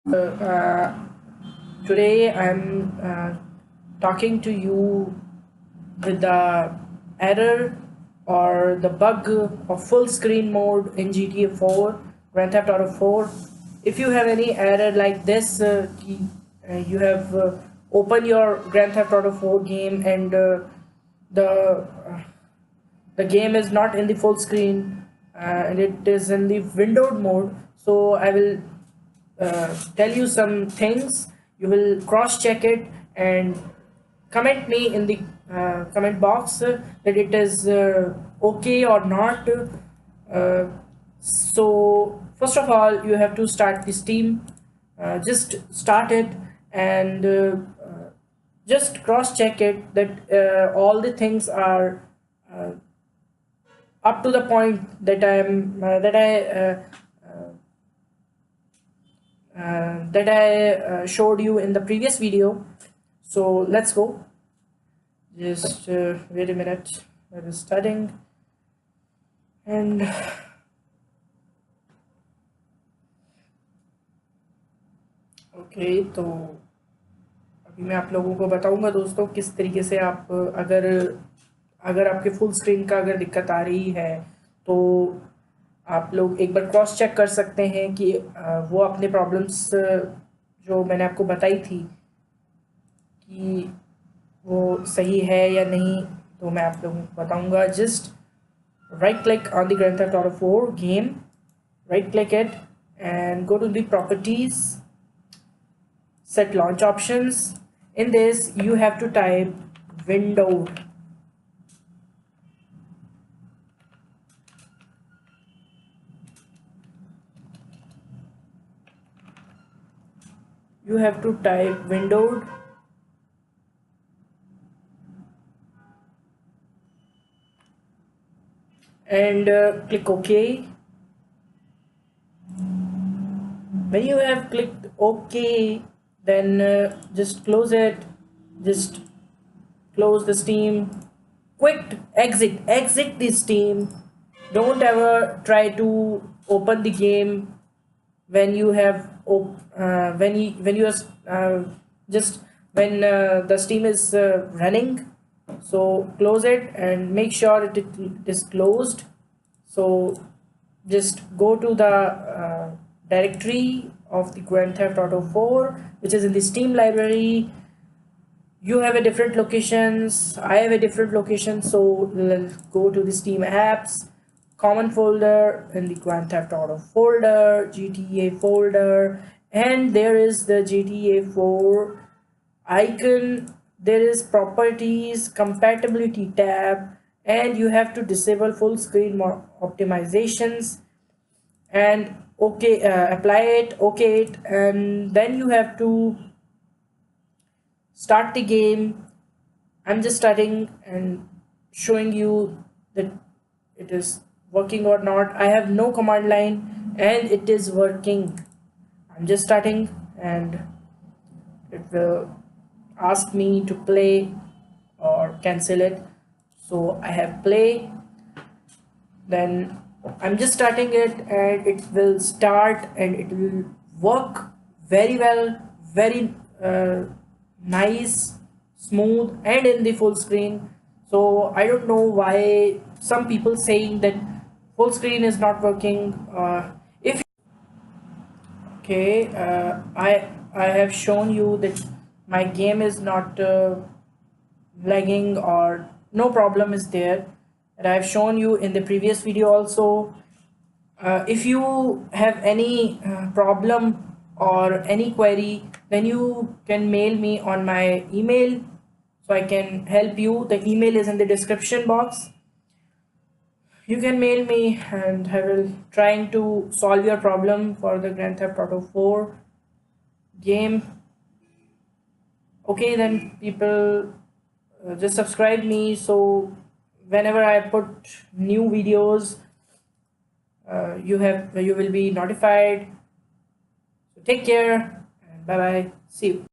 Uh, Today I'm talking to you with the error or the bug of full screen mode in GTA 4, Grand Theft Auto 4. If you have any error like this, you have opened your Grand Theft Auto 4 game and the uh, the game is not in the full screen and it is in the windowed mode. So I will tell you some things. You will cross check it and comment me in the comment box that it is okay or not. uh, so first of all, you have to start the Steam. Just start it and just cross check it that all the things are up to the point that I showed you in the previous video. So let's go. Just wait a minute. I was studying and okay तो अभी मैं आप लोगों को बताऊंगा दोस्तों किस तरीके से आप अगर अगर आपके फुल स्क्रीन का अगर दिक्कत आ रही है तो आप लोग एक बार क्रॉस चेक कर सकते हैं कि वो अपने प्रॉब्लम्स जो मैंने आपको बताई थी कि वो सही है या नहीं। तो मैं आप लोगों को बताऊंगा। Just right click on the Grand Theft Auto 4 game, right click it and go to the properties, set launch options. In this you have to type windowed. You have to type windowed and click OK. When you have clicked OK, then just close it. Just close the Steam. Quick exit the Steam. Don't ever try to open the game when you have when you are just when the Steam is running. So close it and make sure it is closed. So just go to the directory of the Grand Theft Auto 4, which is in the Steam library. You have a different locations, I have a different location, so let's go to the Steam apps, common folder, in the Grand Theft Auto folder, GTA folder, and there is the GTA 4 icon. There is properties, compatibility tab, and you have to disable full screen optimizations and okay, apply it, okay it, and then you have to start the game. I'm just starting and showing you that it is working or not. I have no command line and it is working. I'm just starting and it will ask me to play or cancel it. So I have play, then I'm just starting it and it will start and it will work very well, very nice, smooth, and in the full screen. So I don't know why some people saying that full screen is not working. If okay, I have shown you that my game is not lagging or no problem is there, and I have shown you in the previous video also. If you have any problem or any query, then you can mail me on my email so I can help you. The email is in the description box. You can mail me and I will trying to solve your problem for the Grand Theft Auto 4 game. Okay, then people just subscribe me so whenever I put new videos, you will be notified. So take care and bye bye. See you.